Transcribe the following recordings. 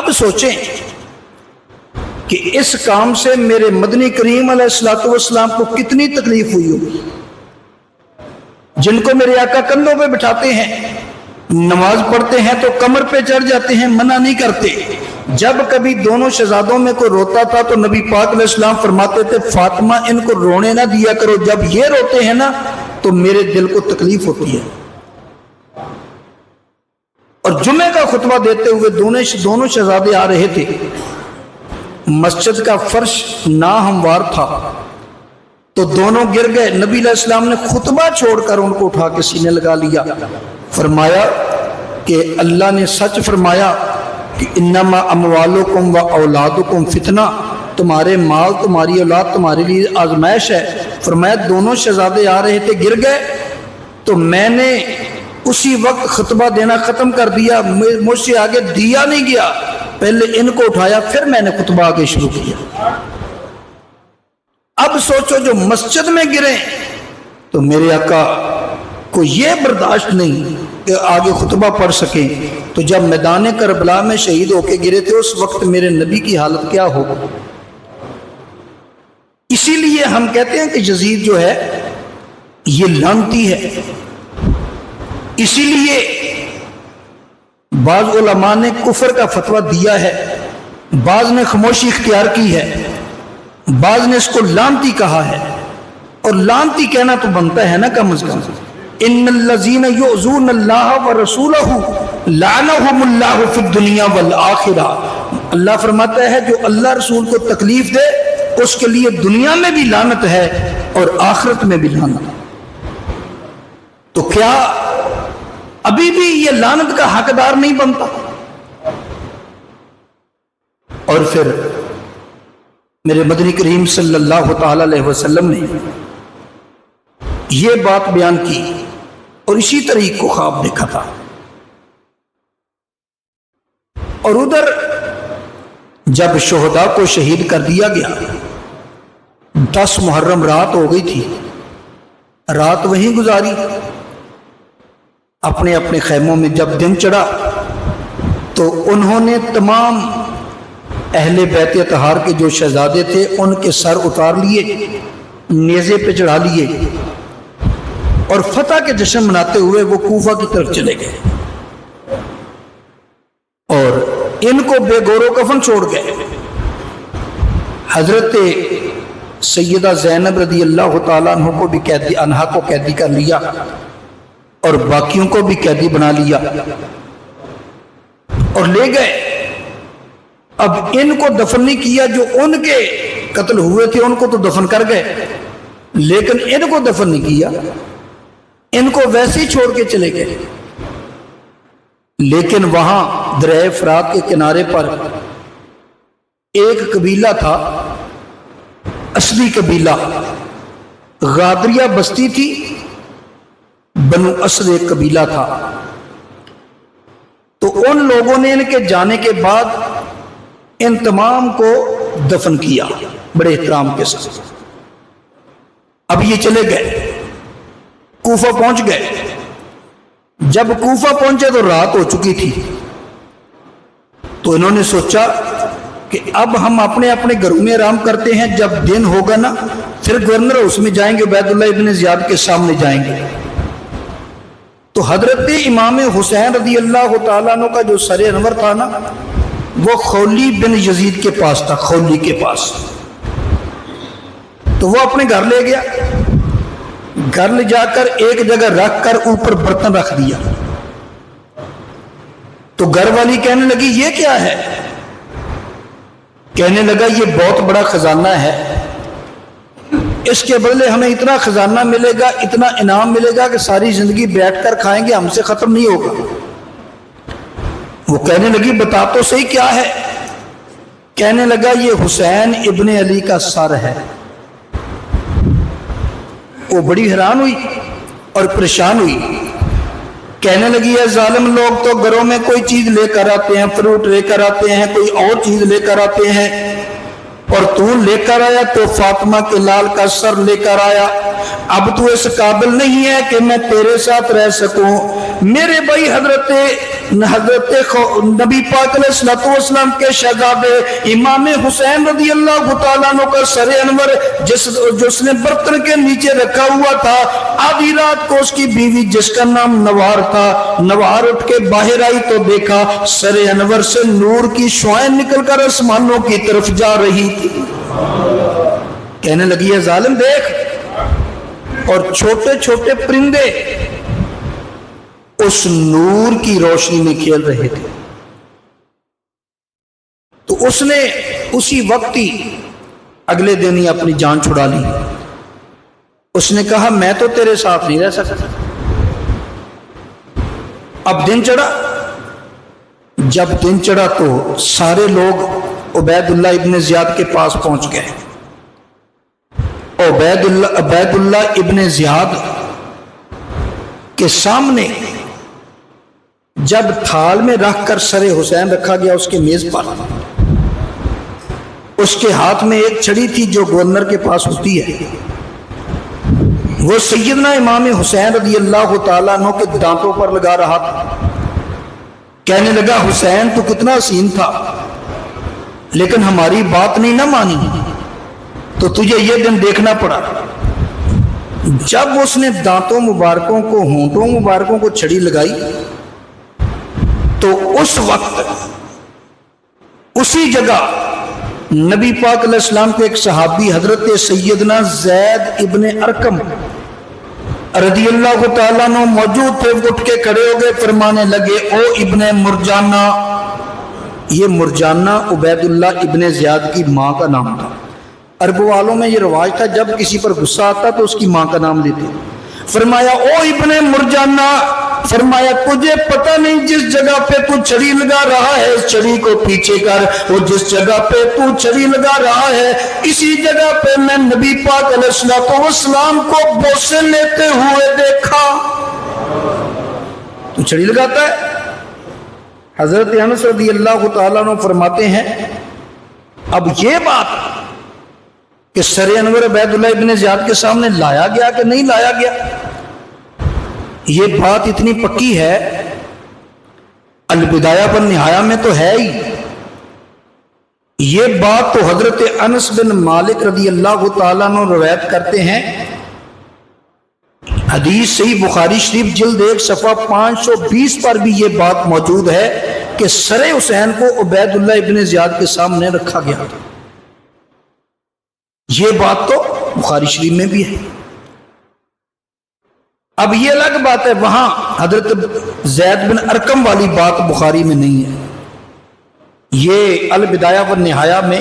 اب سوچیں کہ اس کام سے میرے مدنی کریم علیہ الصلوۃ والسلام کو کتنی تکلیف ہوئی ہوگی، جن کو میرے آقا کندھوں پہ بٹھاتے ہیں، نماز پڑھتے ہیں تو کمر پہ چڑھ جاتے ہیں، منع نہیں کرتے۔ جب کبھی دونوں شہزادوں میں کوئی روتا تھا تو نبی پاک علیہ السلام فرماتے تھے فاطمہ ان کو رونے نہ دیا کرو، جب یہ روتے ہیں نا تو میرے دل کو تکلیف ہوتی ہے۔ اور جمعے کا خطبہ دیتے ہوئے دونوں شہزادے آ رہے تھے، مسجد کا فرش ناہموار تھا تو دونوں گر گئے۔ نبی علیہ السلام نے خطبہ چھوڑ کر ان کو اٹھا کے سینے لگا لیا، فرمایا کہ اللہ نے سچ فرمایا کہ انما اموالکم و اولادکم فتنہ، تمہارے مال تمہاری اولاد تمہارے لیے آزمائش ہے۔ فرمایا دونوں شہزادے آ رہے تھے، گر گئے تو میں نے اسی وقت خطبہ دینا ختم کر دیا، مجھ سے آگے دیا نہیں گیا، پہلے ان کو اٹھایا پھر میں نے خطبہ آگے شروع کیا۔ اب سوچو جو مسجد میں گرے تو میرے آقا کو یہ برداشت نہیں کہ آگے خطبہ پڑھ سکیں، تو جب میدان کربلا میں شہید ہو کے گرے تھے اس وقت میرے نبی کی حالت کیا ہو۔ اسی لیے ہم کہتے ہیں کہ یزید جو ہے یہ لعنتی ہے۔ اسی لیے بعض علماء نے کفر کا فتویٰ دیا ہے، بعض نے خاموشی اختیار کی ہے، بعض نے اس کو لعنتی کہا ہے، اور لعنتی کہنا تو بنتا ہے نا کم از کم۔ ان الذین یؤذون اللہ ورسولہ لعنہم اللہ فی الدنیا والآخرہ، اللہ فرماتا ہے جو اللہ رسول کو تکلیف دے اس کے لیے دنیا میں بھی لعنت ہے اور آخرت میں بھی لعنت۔ تو کیا ابھی بھی یہ لعنت کا حقدار نہیں بنتا؟ اور پھر میرے مدنی کریم صلی اللہ تعالی علیہ وسلم نے یہ بات بیان کی اور اسی طریق کو خواب دیکھا تھا، اور ادھر جب شہداء کو شہید کر دیا گیا 10 محرم رات ہو گئی تھی، رات وہیں گزاری اپنے اپنے خیموں میں۔ جب دن چڑھا تو انہوں نے تمام اہل بیت اطہار کے جو شہزادے تھے ان کے سر اتار لیے، نیزے پہ چڑھا لیے، اور فتح کے جشن مناتے ہوئے وہ کوفہ کی طرف چلے گئے اور ان کو بے گور و کفن چھوڑ گئے۔ حضرت سیدہ زینب رضی اللہ تعالیٰ عنہ کو بھی قیدی کر لیا اور باقیوں کو بھی قیدی بنا لیا اور لے گئے۔ اب ان کو دفن نہیں کیا، جو ان کے قتل ہوئے تھے ان کو تو دفن کر گئے، لیکن ان کو دفن نہیں کیا، ان کو ویسے ہی چھوڑ کے چلے گئے۔ لیکن وہاں دریائے فرات کے کنارے پر ایک قبیلہ تھا، اصلی قبیلہ غادریہ بستی تھی، بنو اسد ایک قبیلہ تھا۔ تو ان لوگوں نے ان کے جانے کے بعد ان تمام کو دفن کیا بڑے احترام کے ساتھ۔ اب یہ چلے گئے، کوفہ پہنچ گئے۔ جب کوفہ پہنچے تو رات ہو چکی تھی، تو انہوں نے سوچا کہ اب ہم اپنے اپنے گھروں میں آرام کرتے ہیں، جب دن ہوگا نا پھر گورنر ہاؤس میں جائیں گے، عبید اللہ ابن زیاد کے سامنے جائیں گے۔ تو حضرت امام حسین رضی اللہ تعالیٰ عنہ کا جو سر انور تھا نا وہ خولی بن یزید کے پاس تھا، خولی کے پاس۔ تو وہ اپنے گھر لے گیا، گھر لے جا کر ایک جگہ رکھ کر اوپر برتن رکھ دیا۔ تو گھر والی کہنے لگی یہ کیا ہے؟ کہنے لگا یہ بہت بڑا خزانہ ہے، اس کے بدلے ہمیں اتنا خزانہ ملے گا، اتنا انعام ملے گا کہ ساری زندگی بیٹھ کر کھائیں گے، ہم سے ختم نہیں ہوگا۔ وہ کہنے لگی بتا تو صحیح کیا ہے؟ کہنے لگا یہ حسین ابن علی کا سر ہے۔ وہ بڑی حیران ہوئی اور پریشان ہوئی، کہنے لگی ہے ظالم لوگ تو گھروں میں کوئی چیز لے کر آتے ہیں، فروٹ لے کر آتے ہیں، کوئی اور چیز لے کر آتے ہیں، اور تو لے کر آیا تو فاطمہ کے لال کا سر لے کر آیا. اب تو اس قابل نہیں ہے کہ میں تیرے ساتھ رہ سکوں. میرے بھائی حضرت نبی پاک علیہ الصلوۃ والسلام کے شہزادے امام حسین رضی اللہ تعالیٰ عنہ کا سر انور جس نے برتن کے نیچے رکھا ہوا تھا، آدھی رات کو اس کی بیوی جس کا نام نوار تھا، نوار اٹھ کے باہر آئی تو دیکھا سر انور سے نور کی شعائیں نکل کر آسمانوں کی طرف جا رہی تھی. کہنے لگی ہے ظالم دیکھ، اور چھوٹے چھوٹے پرندے اس نور کی روشنی میں کھیل رہے تھے. تو اس نے اسی وقت ہی اگلے دن ہی اپنی جان چھڑا لی. اس نے کہا میں تو تیرے ساتھ نہیں رہ سکتا. اب دن چڑھا. جب دن چڑھا تو سارے لوگ عبید اللہ ابن زیاد کے پاس پہنچ گئے. عبید اللہ ابن زیاد کے سامنے جب تھال میں رکھ کر سر حسین رکھا گیا اس کے میز پر، اس کے ہاتھ میں ایک چھڑی تھی جو گورنر کے پاس ہوتی ہے. وہ سیدنا امام حسین رضی اللہ تعالیٰ عنہ کے دانتوں پر لگا رہا تھا. کہنے لگا حسین تو کتنا حسین تھا، لیکن ہماری بات نہیں نہ مانی تو تجھے یہ دن دیکھنا پڑا. جب اس نے دانتوں مبارکوں کو، ہونٹوں مبارکوں کو چھڑی لگائی تو اس وقت اسی جگہ نبی پاک علیہ السلام کے ایک صحابی حضرت سیدنا زید ابن ارقم رضی اللہ تعالیٰ عنہ موجود تھے. اٹھ کے کھڑے ہو گئے، فرمانے لگے او ابن مرجانہ. یہ مرجانہ عبید اللہ ابن زیاد کی ماں کا نام تھا. عرب والوں میں یہ رواج تھا جب کسی پر غصہ آتا تو اس کی ماں کا نام لیتے. فرمایا او ابن مرجانہ، فرمایا تجھے پتہ نہیں جس جگہ پہ تو چھڑی لگا رہا ہے اس چھڑی کو پیچھے کر. وہ جس جگہ پہ تو چھڑی لگا رہا ہے اسی جگہ پہ میں نبی پاک علیہ الصلوۃ والسلام کو بوسے لیتے ہوئے دیکھا. تو چھڑی لگاتا ہے. حضرت انس رضی اللہ تعالیٰ عنہ فرماتے ہیں اب یہ بات کہ سر انور عبید اللہ ابن زیاد کے سامنے لایا گیا کہ نہیں لایا گیا، یہ بات اتنی پکی ہے، البدایہ پر نہایہ میں تو ہے ہی. یہ بات تو حضرت انس بن مالک رضی اللہ تعالیٰ عنہ روایت کرتے ہیں. حدیث صحیح بخاری شریف جلد 1 صفحہ 520 پر بھی یہ بات موجود ہے کہ سر حسین کو عبید اللہ ابن زیاد کے سامنے رکھا گیا تھا. یہ بات تو بخاری شریف میں بھی ہے. اب یہ الگ بات ہے وہاں حضرت زید بن ارقم والی بات بخاری میں نہیں ہے. یہ البدایہ والنہایہ میں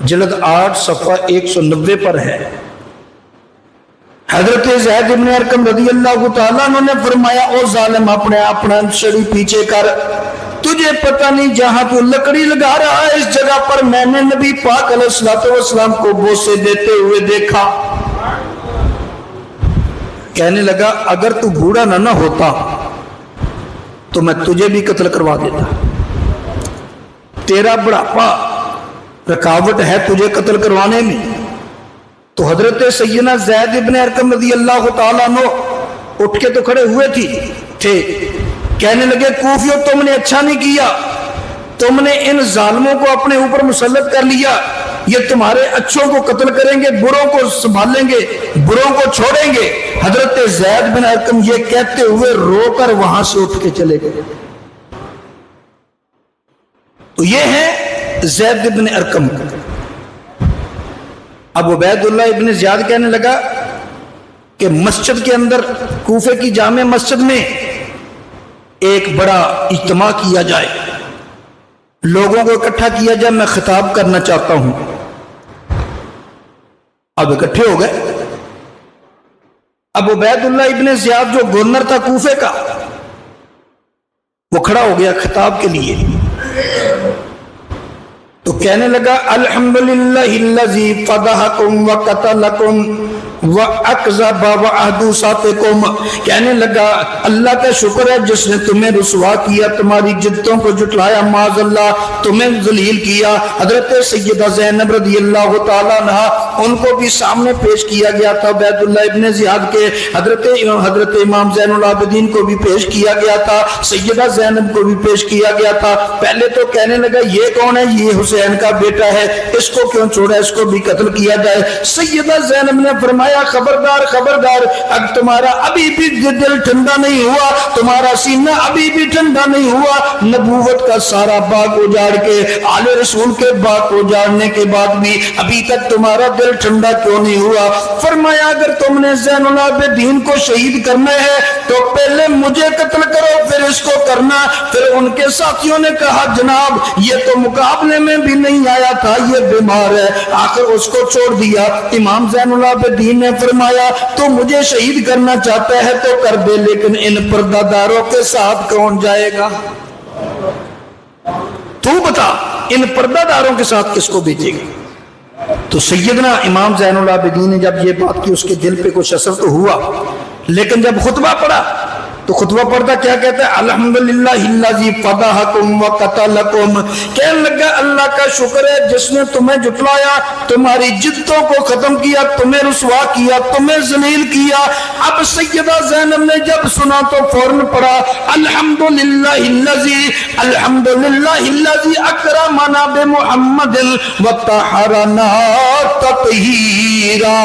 جلد 8 صفحہ 190 پر ہے. حضرت زید بن ارقم رضی اللہ تعالیٰ عنہ نے فرمایا او ظالم اپنا چھڑی پیچھے کر، تجھے پتہ نہیں جہاں تو لکڑی لگا رہا ہے اس جگہ پر میں نے نبی پاک علیہ الصلوۃ والسلام کو بوسے دیتے ہوئے دیکھا. کہنے لگا اگر تو بوڑھا نہ ہوتا تو میں تجھے بھی قتل کروا دیتا. تیرا بڑھاپا رکاوٹ ہے تجھے قتل کروانے میں. تو حضرت سیدنا زید ابن ارقم رضی اللہ تعالیٰ عنہ اٹھ کے تو کھڑے ہوئے تھے. کہنے لگے کوفیوں تم نے اچھا نہیں کیا، تم نے ان ظالموں کو اپنے اوپر مسلط کر لیا. یہ تمہارے اچھوں کو قتل کریں گے، بروں کو سنبھالیں گے، بروں کو چھوڑیں گے. حضرت زید بن ارقم یہ کہتے ہوئے رو کر وہاں سے اٹھ کے چلے گئے. تو یہ ہے زید بن ارقم. اب عبید اللہ ابن زیاد کہنے لگا کہ مسجد کے اندر کوفے کی جامع مسجد میں ایک بڑا اجتماع کیا جائے، لوگوں کو اکٹھا کیا جائے، میں خطاب کرنا چاہتا ہوں. اب اکٹھے ہو گئے. اب عبید اللہ ابن زیاد جو گورنر تھا کوفے کا وہ کھڑا ہو گیا خطاب کے لیے. تو کہنے لگا الحمدللہ الذی فضحکم وقتلکم وَأَكْذَبَ وَأَحْدُثَتِكُمْ، کہنے لگا اللہ کا شکر ہے جس نے تمہیں رسوا کیا، تمہاری جدتوں کو جھٹلایا، معاذ اللہ تمہیں ذلیل کیا۔ حضرت سیدہ زینب رضی اللہ تعالیٰ عنہ ان کو بھی سامنے پیش کیا گیا تھا، عبید اللہ ابن زیاد کے حضرت امام زین العابدین کو بھی پیش کیا گیا تھا، سیدہ زینب کو بھی پیش کیا گیا تھا۔ پہلے تو کہنے لگا یہ کون ہے؟ یہ حسین کا بیٹا ہے، اس کو کیوں چھوڑا، اس کو بھی قتل کیا جائے۔ سیدہ زینب نے فرمایا خبردار خبردار، اب تمہارا ابھی بھی دل ٹھنڈا نہیں ہوا، تمہارا سینہ ابھی بھی ٹھنڈا نہیں ہوا، نبوت کا سارا باغ اجاڑ کے، آل رسول کے باغ اجاڑنے کے بعد بھی ابھی تک تمہارا دل ٹھنڈا کیوں نہیں ہوا؟ فرمایا اگر تم نے زین العابدین کو شہید کرنا ہے تو پہلے مجھے قتل کرو پھر اس کو کرنا۔ پھر ان کے ساتھیوں نے کہا جناب یہ تو مقابلے میں بھی نہیں آیا تھا، یہ بیمار ہے، آخر اس کو چھوڑ دیا۔ امام زین العابدین نے فرمایا تو مجھے شہید کرنا چاہتا ہے تو کر دے، لیکن ان پردہ داروں کے ساتھ کون جائے گا؟ تو بتا ان پردہ داروں کے ساتھ کس کو بھیجے گا؟ تو سیدنا امام زین العابدین نے جب یہ بات کی اس کے دل پہ کچھ اثر تو ہوا، لیکن جب خطبہ پڑھا تو خطبہ پڑھتا کیا کہتا ہے؟ الحمدللہ الذی فضحکم وقتلکم، کہنے لگا اللہ کا شکر ہے جس نے تمہیں جھٹلایا، تمہاری جدتوں کو ختم کیا، تمہیں رسوا کیا، تمہیں ذلیل کیا۔ اب سیدہ زینب نے جب سنا تو فوراً پڑھا الحمدللہ الذی اکرمنا بمحمد وطہرنا تطہیرا،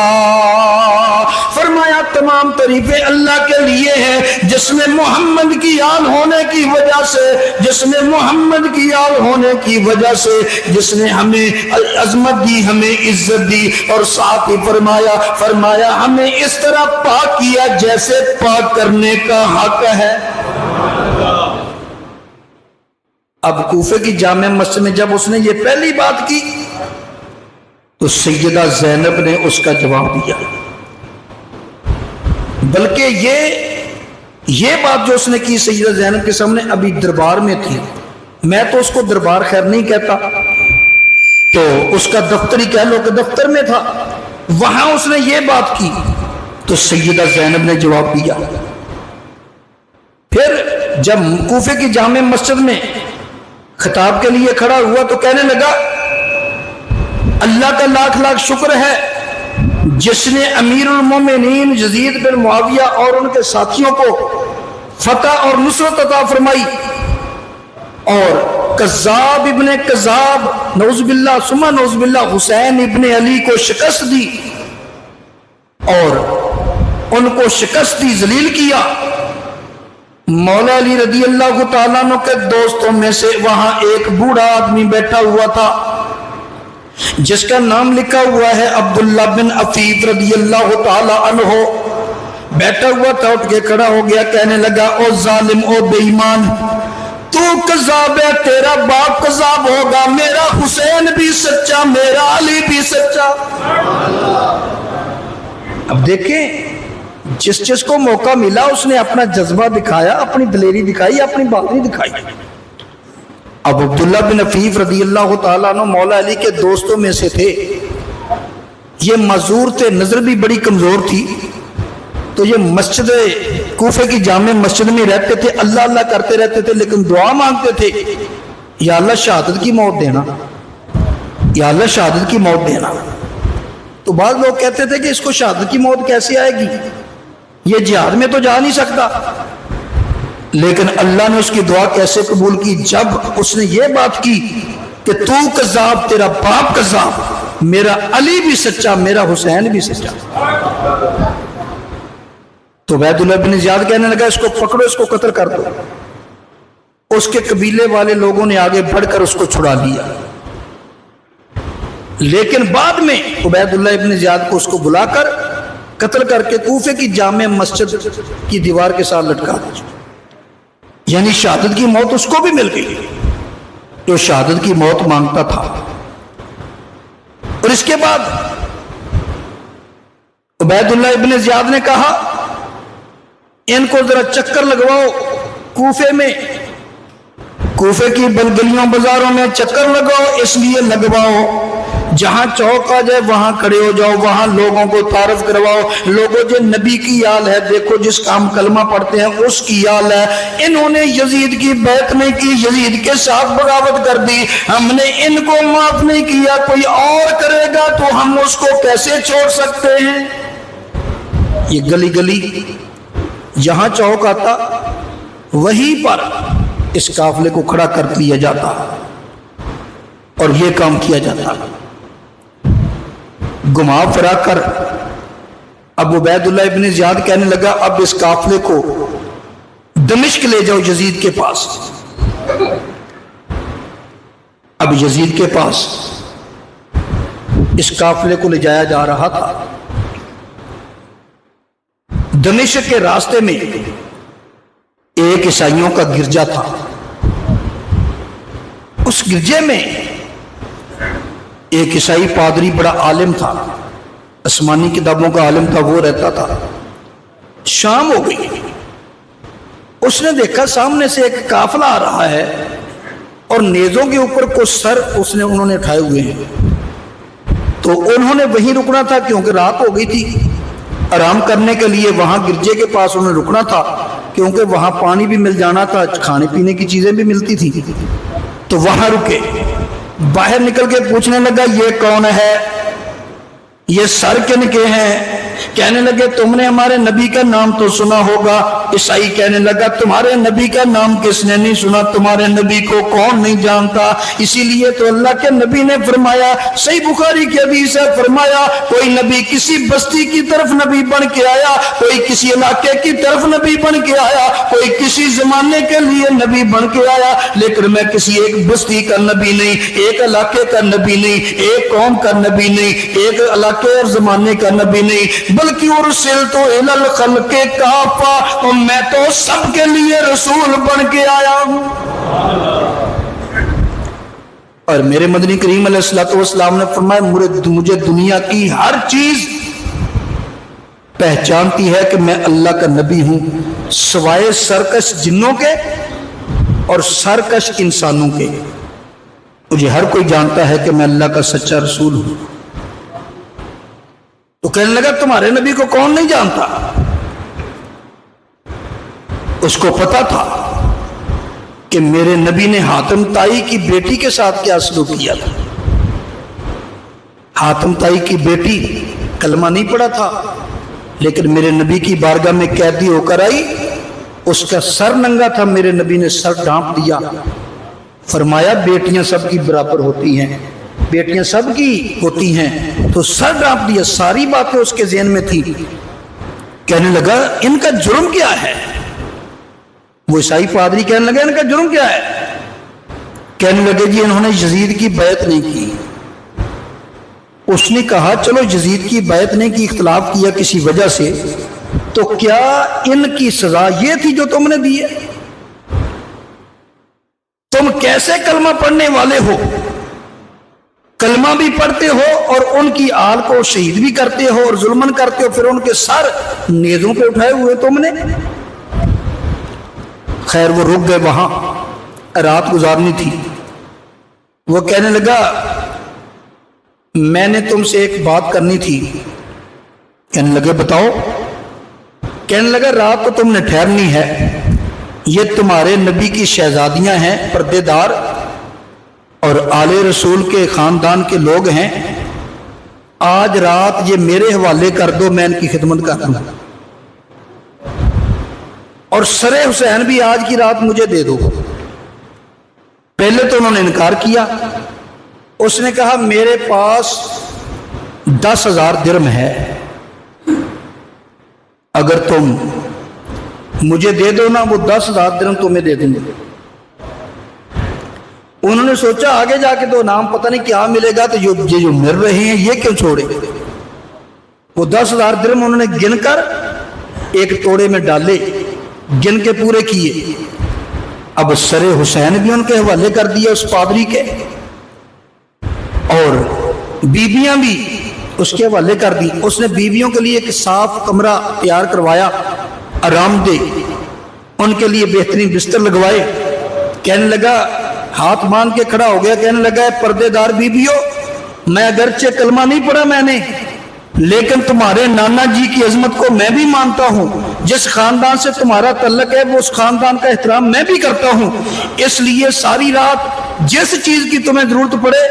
فرمایا تمام تعریفیں اللہ کے لیے ہیں جس نے محمد کی آل ہونے کی وجہ سے، جس نے محمد کی آل ہونے کی وجہ سے، جس نے ہمیں عظمت دی، ہمیں عزت دی، اور ساتھ ہی فرمایا ہمیں اس طرح پاک کیا جیسے پاک کرنے کا حق ہے۔ اب کوفے کی جامع مسجد میں جب اس نے یہ پہلی بات کی تو سیدہ زینب نے اس کا جواب دیا، بلکہ یہ بات جو اس نے کی سیدہ زینب کے سامنے ابھی دربار میں تھی، میں تو اس کو دربار خیر نہیں کہتا، تو اس کا دفتر ہی کہہ لو کہ دفتر میں تھا، وہاں اس نے یہ بات کی تو سیدہ زینب نے جواب دیا۔ پھر جب کوفے کی جامع مسجد میں خطاب کے لیے کھڑا ہوا تو کہنے لگا اللہ کا لاکھ لاکھ شکر ہے جس نے امیر المومنین یزید بن معاویہ اور ان کے ساتھیوں کو فتح اور نصرت عطا فرمائی، اور کذاب ابن کذاب نعوذ باللہ ثم نعوذ باللہ حسین ابن علی کو شکست دی، اور ان کو شکست دی، ذلیل کیا۔ مولا علی رضی اللہ تعالیٰ عنہ کے دوستوں میں سے وہاں ایک بوڑھا آدمی بیٹھا ہوا تھا جس کا نام لکھا ہوا ہے عبداللہ بن عفیف رضی اللہ تعالی عنہ، بیٹھا ہوا تھا، اٹھ کے کھڑا ہو گیا، کہنے لگا او ظالم، او بے ایمان، تو کذاب ہے، تیرا باپ کذاب ہوگا، میرا حسین بھی سچا، میرا علی بھی سچا۔ اب دیکھیں جس کو موقع ملا اس نے اپنا جذبہ دکھایا، اپنی دلیری دکھائی، اپنی بہادری دکھائی۔ اب عبداللہ بن عفیف رضی اللہ تعالیٰ عنہ مولا علی کے دوستوں میں سے تھے، یہ معذور تھے، نظر بھی بڑی کمزور تھی، تو یہ مسجد کوفے کی جامع مسجد میں رہتے تھے، اللہ اللہ کرتے رہتے تھے، لیکن دعا مانگتے تھے یا اللہ شہادت کی موت دینا، یا اللہ شہادت کی موت دینا۔ تو بعض لوگ کہتے تھے کہ اس کو شہادت کی موت کیسے آئے گی، یہ جہاد میں تو جا نہیں سکتا، لیکن اللہ نے اس کی دعا کیسے قبول کی؟ جب اس نے یہ بات کی کہ تو کذاب، تیرا باپ کذاب، میرا علی بھی سچا، میرا حسین بھی سچا۔ تو عبید اللہ بن زیاد کہنے لگا اس کو پکڑو، اس کو قتل کر دو۔ اس کے قبیلے والے لوگوں نے آگے بڑھ کر اس کو چھڑا لیا، لیکن بعد میں عبید اللہ ابن زیاد کو اس کو بلا کر قتل کر کے کوفے کی جامع مسجد کی دیوار کے ساتھ لٹکا دیا، یعنی شہادت کی موت اس کو بھی مل گئی جو شہادت کی موت مانگتا تھا۔ اور اس کے بعد عبید اللہ ابن زیاد نے کہا ان کو ذرا چکر لگواؤ کوفے میں، کوفے کی گلیوں بازاروں میں چکر لگاؤ، اس لیے لگواؤ جہاں چوک آ جائے وہاں کھڑے ہو جاؤ, وہاں لوگوں کو تعارف کرواؤ, لوگوں جو نبی کی یال ہے, دیکھو جس کا ہم کلمہ پڑھتے ہیں اس کی یال ہے, انہوں نے یزید کی بیعت نہیں کی, یزید کے ساتھ بغاوت کر دی, ہم نے ان کو معاف نہیں کیا, کوئی اور کرے گا تو ہم اس کو کیسے چھوڑ سکتے ہیں. یہ گلی گلی جہاں چوک آتا وہیں پر اس قافلے کو کھڑا کر دیا جاتا اور یہ کام کیا جاتا. گھما پھرا کر اب عبید اللہ ابن زیاد کہنے لگا اب اس قافلے کو دمشق لے جاؤ یزید کے پاس. اب یزید کے پاس اس قافلے کو لے جایا جا رہا تھا. دمشق کے راستے میں ایک عیسائیوں کا گرجا تھا. اس گرجے میں ایک عیسائی پادری بڑا عالم تھا, آسمانی کتابوں کا عالم تھا, وہ رہتا تھا. شام ہو گئی, اس نے دیکھا سامنے سے ایک قافلہ آ رہا ہے اور نیزوں کے اوپر کچھ سر انہوں نے اٹھائے ہوئے ہیں. تو انہوں نے وہیں رکنا تھا کیونکہ رات ہو گئی تھی. آرام کرنے کے لیے وہاں گرجے کے پاس انہوں نے رکنا تھا کیونکہ وہاں پانی بھی مل جانا تھا, کھانے پینے کی چیزیں بھی ملتی تھی. تو وہاں رکے. باہر نکل کے پوچھنے لگا یہ کون ہے, یہ سر کن کے ہیں. کہنے لگے تم نے ہمارے نبی کا نام تو سنا ہوگا. عیسائی کہنے لگا تمہارے نبی کا نام کس نے نہیں سنا, تمہارے نبی کو کون نہیں جانتا. اسی لیے تو اللہ کے نبی نے فرمایا, صحیح بخاری کی حدیث ہے, فرمایا کوئی نبی کسی بستی کی طرف نبی بن کے آیا, کوئی کسی علاقے کی طرف نبی بن کے آیا, کوئی کسی زمانے کے لیے نبی بن کے آیا, لیکن میں کسی ایک بستی کا نبی نہیں, ایک علاقے کا نبی نہیں, ایک قوم کا نبی نہیں, ایک علاقے اور زمانے کا نبی نہیں, بلکہ ارسلت الی الخلق کافہ, میں تو سب کے لیے رسول بن کے آیا ہوں. اور میرے مدنی کریم علیہ الصلوۃ والسلام نے فرمایا مجھے دنیا کی ہر چیز پہچانتی ہے کہ میں اللہ کا نبی ہوں, سوائے سرکش جنوں کے اور سرکش انسانوں کے. مجھے ہر کوئی جانتا ہے کہ میں اللہ کا سچا رسول ہوں. تو کہنے لگا تمہارے نبی کو کون نہیں جانتا. اس کو پتا تھا کہ میرے نبی نے حاتم طائی کی بیٹی کے ساتھ کیا سلوک کیا تھا. حاتم طائی کی بیٹی کلمہ نہیں پڑھا تھا, لیکن میرے نبی کی بارگاہ میں قیدی ہو کر آئی, اس کا سر ننگا تھا, میرے نبی نے سر ڈھانپ دیا, فرمایا بیٹیاں سب کی برابر ہوتی ہیں, بیٹیاں سب کی ہوتی ہیں, تو سر ڈھانپ دیا. ساری باتیں اس کے ذہن میں تھی. کہنے لگا ان کا جرم کیا ہے. وہ عیسائی پادری کہنے لگا ان کا جرم کیا ہے. کہنے لگے جی انہوں نے یزید کی بیعت نہیں کی. اس نے کہا چلو یزید کی بیعت نہیں کی, اختلاف کیا کسی وجہ سے, تو کیا ان کی سزا یہ تھی جو تم نے دی ہے. تم کیسے کلمہ پڑھنے والے ہو, کلمہ بھی پڑھتے ہو اور ان کی آل کو شہید بھی کرتے ہو اور ظلمن کرتے ہو, پھر ان کے سر نیزوں پہ اٹھائے ہوئے تم نے. خیر وہ رک گئے, وہاں رات گزارنی تھی. وہ کہنے لگا میں نے تم سے ایک بات کرنی تھی. کہنے لگے بتاؤ. کہنے لگا رات کو تم نے ٹھہرنی ہے, یہ تمہارے نبی کی شہزادیاں ہیں, پردے دار اور آل رسول کے خاندان کے لوگ ہیں. آج رات یہ میرے حوالے کر دو, میں ان کی خدمت کر دوں, اور سر حسین بھی آج کی رات مجھے دے دو. پہلے تو انہوں نے انکار کیا. اس نے کہا میرے پاس 10,000 درم ہے, اگر تم مجھے دے دو نا, وہ 10,000 درم تمہیں دے دوں گے. انہوں نے سوچا آگے جا کے تو نام پتہ نہیں کیا ملے گا, تو یہ جو مر رہے ہیں یہ کیوں چھوڑے. وہ 10,000 درم انہوں نے گن کر ایک توڑے میں ڈالے, گن کے پورے کیے. اب سر حسین بھی ان کے حوالے کر دیا اس پادری کے, اور بیویاں بھی اس کے حوالے کر دی. اس نے بیویوں کے لیے ایک صاف کمرہ تیار کروایا, آرام دہ, ان کے لیے بہترین بستر لگوائے. کہنے لگا ہاتھ باندھ کے کھڑا ہو گیا, کہنے لگا پردے دار بیویوں میں اگرچہ کلمہ نہیں پڑھا میں نے، لیکن تمہارے نانا جی کی عظمت کو میں بھی مانتا ہوں، جس خاندان سے تمہارا تعلق ہے وہ اس خاندان کا احترام میں بھی کرتا ہوں، اس لیے ساری رات جس چیز کی تمہیں ضرورت پڑے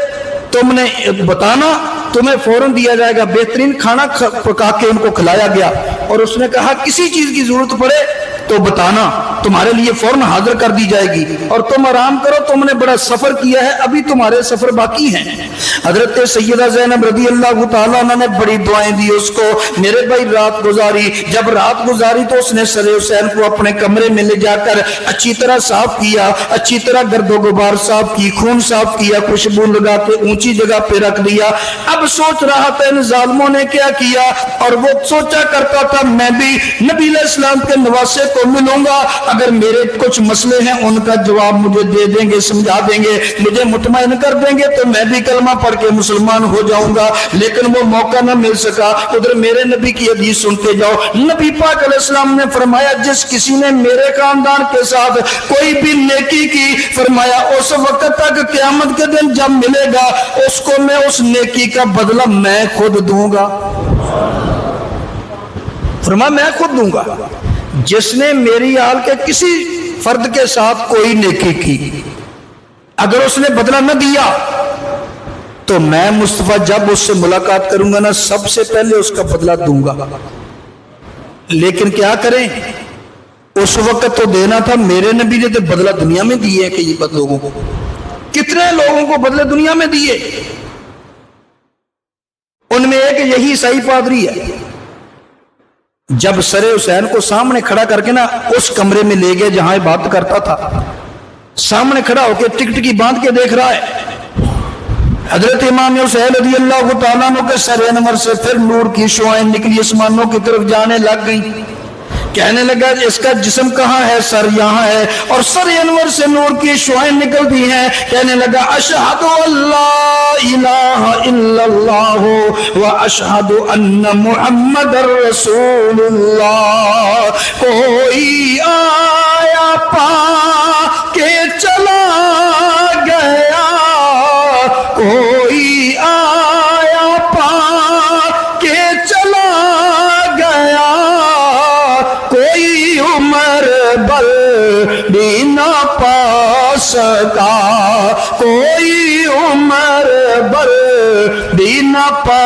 تم نے بتانا، تمہیں فوراً دیا جائے گا۔ بہترین کھانا پکا کے ان کو کھلایا گیا، اور اس نے کہا کسی چیز کی ضرورت پڑے تو بتانا، تمہارے لیے فوراً حاضر کر دی جائے گی، اور تم آرام کرو، تم نے بڑا سفر کیا ہے، ابھی تمہارے سفر باقی ہیں۔ حضرت سیدہ زینب رضی اللہ تعالیٰ عنہ نے بڑی دعائیں دی اس کو، میرے بھائی رات گزاری، جب رات گزاری تو اس نے سر حسین کو اپنے کمرے میں لے جا کر اچھی طرح صاف کیا، اچھی طرح گرد و غبار صاف کی، خون صاف کیا، خوشبو لگا کے اونچی جگہ پہ رکھ دیا۔ اب سوچ رہا تھا ان ظالموں نے کیا کیا، اور وہ سوچا کرتا تھا میں بھی نبی علیہ السلام کے نواسے کو ملوں گا، اگر میرے کچھ مسئلے ہیں ان کا جواب مجھے دے دیں گے، سمجھا دیں گے، مجھے مطمئن کر دیں گے تو میں بھی کلمہ پڑھ کے مسلمان ہو جاؤں گا، لیکن وہ موقع نہ مل سکا۔ ادھر میرے نبی کی حدیث سنتے جاؤ، نبی پاک علیہ السلام نے فرمایا جس کسی نے میرے خاندان کے ساتھ کوئی بھی نیکی کی، فرمایا اس وقت تک قیامت کے دن جب ملے گا اس کو میں اس نیکی کا بدلہ میں خود دوں گا۔ فرمایا میں خود دوں گا۔ جس نے میری آل کے کسی فرد کے ساتھ کوئی نیکی کی، اگر اس نے بدلہ نہ دیا تو میں مصطفیٰ جب اس سے ملاقات کروں گا نا سب سے پہلے اس کا بدلہ دوں گا۔ لیکن کیا کریں، اس وقت تو دینا تھا، میرے نبی نے تو بدلہ دنیا میں دیے کہ یہ لوگوں کو، کتنے لوگوں کو بدلے دنیا میں دیے، ان میں ایک یہی عیسائی پادری ہے۔ جب سر حسین کو سامنے کھڑا کر کے نا اس کمرے میں لے گئے جہاں بات کرتا تھا، سامنے کھڑا ہو کے ٹکٹکی باندھ کے دیکھ رہا ہے، حضرت امام حسین رضی اللہ تعالیٰ عنہ کے سر انور سے پھر نور کی شعائیں نکلی، آسمانوں کی طرف جانے لگ گئیں۔ کہنے لگا اس کا جسم کہاں ہے، سر یہاں ہے، اور سر انور سے نور کی شعائیں نکلتی ہیں۔ کہنے لگا اشہد اللہ الہ الا اللہ و اشہد ان محمد رسول اللہ۔ کوئی آیا پا کے چلا گیا، کوئی آیا پا کے چلا گیا، کوئی عمر بل بھی نہ پا سکا، کوئی عمر بل بھی نہ پا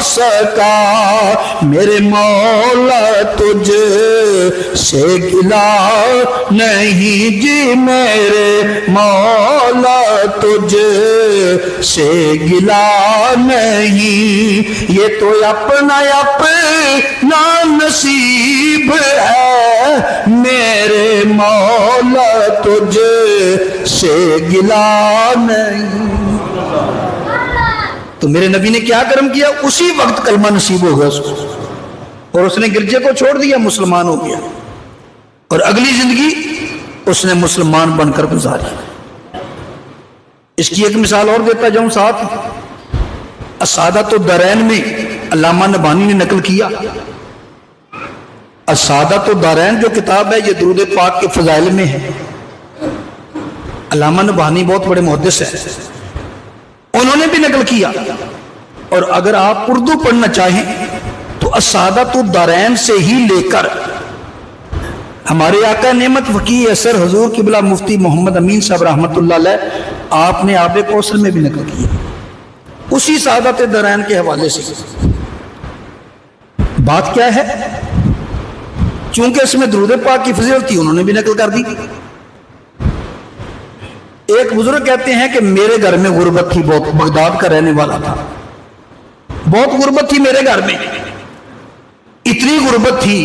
سکا، میرے مولا تجھ سے گلا نہیں جی، میرے مولا تجھ سے گلا نہیں، یہ تو اپنا اپنا نصیب ہے، میرے مولا تجھ سے گلا نہیں۔ تو میرے نبی نے کیا کرم کیا، اسی وقت کلمہ نصیب ہو گیا اس کو، اور اس نے گرجے کو چھوڑ دیا، مسلمان ہو گیا، اور اگلی زندگی اس نے مسلمان بن کر گزاری۔ اس کی ایک مثال اور دیتا جاؤں ساتھ، السعادۃ الدارین میں علامہ نبہانی نے نقل کیا، السعادۃ الدارین جو کتاب ہے یہ درود پاک کے فضائل میں ہے، علامہ نبہانی بہت بڑے محدث ہیں، انہوں نے بھی نقل کیا، اور اگر آپ اردو پڑھنا چاہیں تو السعادۃ الدارین سے ہی لے کر ہمارے آقا نعمت فقیہ اثر حضور قبلہ مفتی محمد امین صاحب رحمۃ اللہ علیہ، آپ نے آب کوثر میں بھی نقل کیا اسی سعادت الدارین کے حوالے سے۔ بات کیا ہے، چونکہ اس میں درود پاک کی فضیلت تھی، انہوں نے بھی نقل کر دی۔ ایک بزرگ کہتے ہیں کہ میرے گھر میں غربت تھی، بہت، بغداد کا رہنے والا تھا، بہت غربت تھی میرے گھر میں، اتنی غربت تھی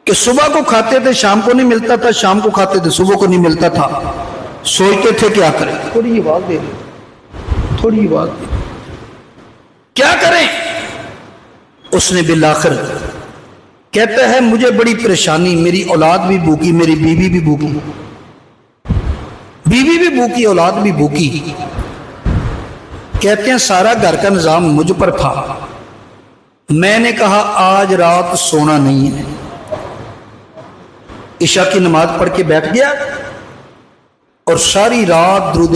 کہ صبح کو کھاتے تھے شام کو نہیں ملتا تھا، شام کو کھاتے تھے صبح کو نہیں ملتا تھا، سوچتے تھے کیا کریں، تھوڑی آواز دے دیں، تھوڑی آواز دے دیں، کیا کریں۔ اس نے بالآخر کہتا ہے مجھے بڑی پریشانی، میری اولاد بھی بھوکی، میری بیوی بھی بھوکی، بیوی بھی بھوکی، اولاد بھی بھوکی، کہتے ہیں سارا گھر کا نظام مجھ پر تھا، میں نے کہا آج رات سونا نہیں ہے، عشاء کی نماز پڑھ کے بیٹھ گیا اور ساری رات درود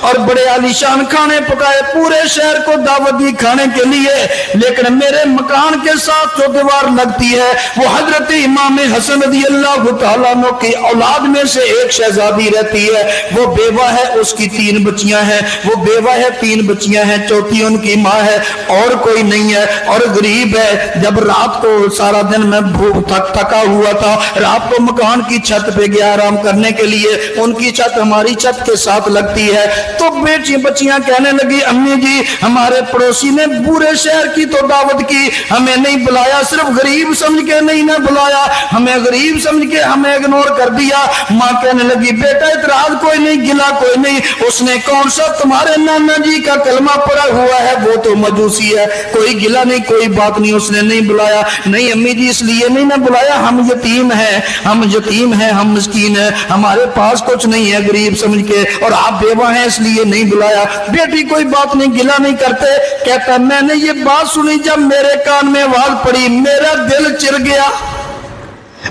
اور بڑے عالیشان کھانے پکائے، پورے شہر کو دعوت دی کھانے کے لیے، لیکن میرے مکان کے ساتھ جو دیوار لگتی ہے وہ حضرت امام حسن رضی اللہ تعالیٰ عنہ کی اولاد میں سے ایک شہزادی رہتی ہے، وہ بیوہ ہے، اس کی 3 بچیاں ہیں، وہ بیوہ ہے، 3 بچیاں ہیں، چوتھی ان کی ماں ہے، اور کوئی نہیں ہے، اور غریب ہے۔ جب رات کو سارا دن میں تھکا ہوا تھا، رات کو مکان کی چھت پہ گیا آرام کرنے کے لیے، ان کی چھت ہماری چھت کے ساتھ لگتی ہے، تو بچیاں کہنے لگی امی جی ہمارے پڑوسی نے پورے شہر کی تو دعوت کی، ہمیں نہیں بلایا، صرف غریب سمجھ کے نہیں نہ بلایا، ہمیں غریب سمجھ کے ہمیں اگنور کر دیا۔ ماں کہنے لگی بیٹا اعتراض کوئی نہیں، گلا کوئی نہیں، اس نے کون سا تمہارے نانا جی کا کلمہ پڑھا ہوا ہے، وہ تو مجوسی ہے، کوئی گلا نہیں، کوئی بات نہیں، اس نے نہیں بلایا۔ نہیں امی جی اس لیے نہیں نہ بلایا، ہم یتیم ہیں، ہم مسکین ہیں، ہمارے پاس کچھ نہیں ہے، غریب سمجھ کے، اور آپ بیوہ ہیں اس لیے نہیں بلایا۔ بیٹی کوئی بات نہیں، گلا نہیں کرتے۔ کہتا میں نے یہ بات سنی، جب میرے کان میں آواز پڑی میرا دل چر گیا،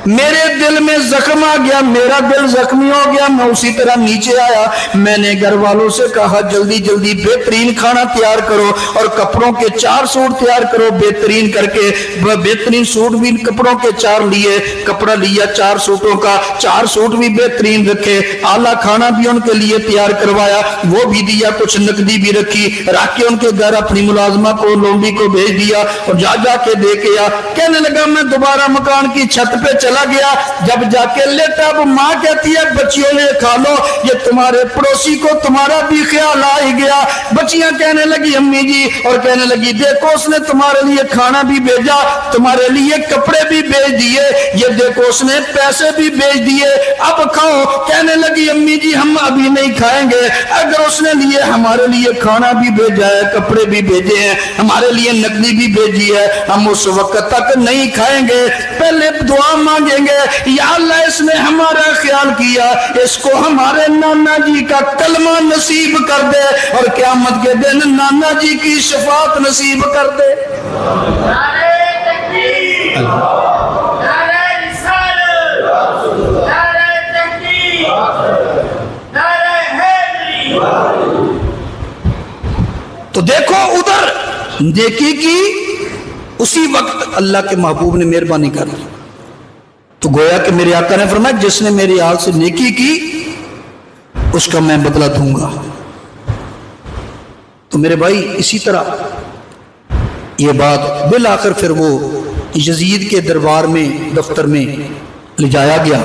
میرے دل میں زخم آ گیا، میرا دل زخمی ہو گیا، میں اسی طرح نیچے آیا، میں نے گھر والوں سے کہا جلدی جلدی بہترین کھانا تیار کرو اور کپڑوں کے 4 سوٹ تیار کرو، بہترین کر کے، بہترین سوٹ بھی کپڑوں کے 4 لیے، کپڑا لیا 4 سوٹوں کا، 4 سوٹ بھی بہترین رکھے، اعلیٰ کھانا بھی ان کے لیے تیار کروایا، وہ بھی دیا، کچھ نقدی بھی رکھی، رکھ کے ان کے گھر اپنی ملازمہ کو لونڈی کو بھیج دیا اور جا کے دے کے آ۔ کہنے لگا میں دوبارہ مکان کی چھت پہ چلا گیا، جب جا کے لیٹا اب ماں کہتی ہے بچیوں نے کھا لو، یہ تمہارے پڑوسی کو تمہارا بھی خیال آ ہی گیا۔ بچیاں کہنے لگی امی جی، اور کہنے لگی دیکھو اس نے تمہارے لیے کھانا بھی بھیجا، تمہارے لیے کپڑے بھی بھیج دیے، یہ دیکھو اس نے پیسے بھی بھیج دیے، اب کھاؤ۔ کہنے لگی امی جی ہم ابھی نہیں کھائیں گے، اگر اس نے لیے ہمارے لیے کھانا بھی بھیجا ہے، کپڑے بھی بھیجے ہیں، ہمارے لیے نقدی بھی بھیجی ہے، ہم اس وقت تک نہیں کھائیں گے، پہلے دعا مانگیں گے یا اللہ اس نے ہمارا خیال کیا، اس کو ہمارے نانا جی کا کلمہ نصیب کر دے اور قیامت کے دن نانا جی کی شفاعت نصیب کر دے۔ نعرہ تکبیر، نعرہ رسالت، نعرہ تکبیر، نعرہ حیدری۔ تو دیکھو ادھر نیکی کی، اسی وقت اللہ کے محبوب نے مہربانی کر دی، تو گویا کہ میرے آقا نے فرمایا جس نے میری آل سے نیکی کی اس کا میں بدلہ دوں گا۔ تو میرے بھائی اسی طرح یہ بات بالآخر پھر وہ یزید کے دربار میں دفتر میں لے جایا گیا،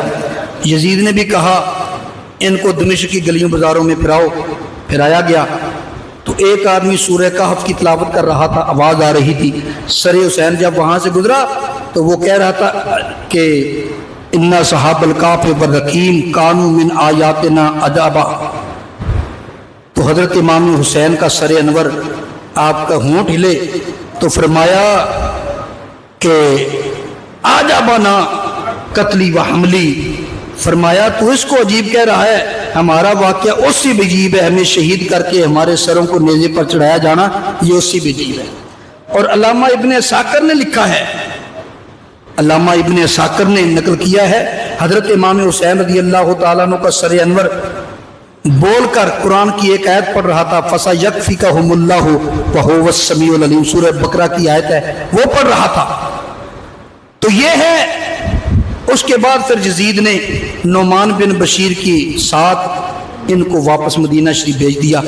یزید نے بھی کہا ان کو دمشق کی گلیوں بازاروں میں پھرایا گیا، تو ایک آدمی سورہ کہف کی تلاوت کر رہا تھا، آواز آ رہی تھی، سر حسین جب وہاں سے گزرا تو وہ کہہ رہا تھا کہ اِنَّ صحاب الکاف والرقیم کانوا من آیاتنا عجبا۔ تو حضرت امام حسین کا سر انور آپ کا ہونٹ ہلے تو فرمایا کہ عجبنا قتلی و حملی، فرمایا تو اس کو عجیب کہہ رہا ہے، ہمارا واقعہ اس سے بھی عجیب ہے، ہمیں شہید کر کے ہمارے سروں کو نیزے پر چڑھایا جانا یہ اس سے بھی عجیب ہے۔ اور علامہ ابن عساکر نے لکھا ہے، علامہ ابن عساکر نے نقل کیا ہے، حضرت امام حسین رضی اللہ تعالیٰ عنہ کا سر انور بول کر قرآن کی ایک آیت پڑھ رہا تھا، فَسَيَكْفِكَهُمُ اللَّهُ وَهُوَ السَّمِيعُ الْعَلِيمُ، سورہ بقرہ کی آیت ہے، وہ پڑھ رہا تھا۔ تو یہ ہے، اس کے بعد پھر یزید نے نعمان بن بشیر کی ساتھ ان کو واپس مدینہ شریف بھیج دیا۔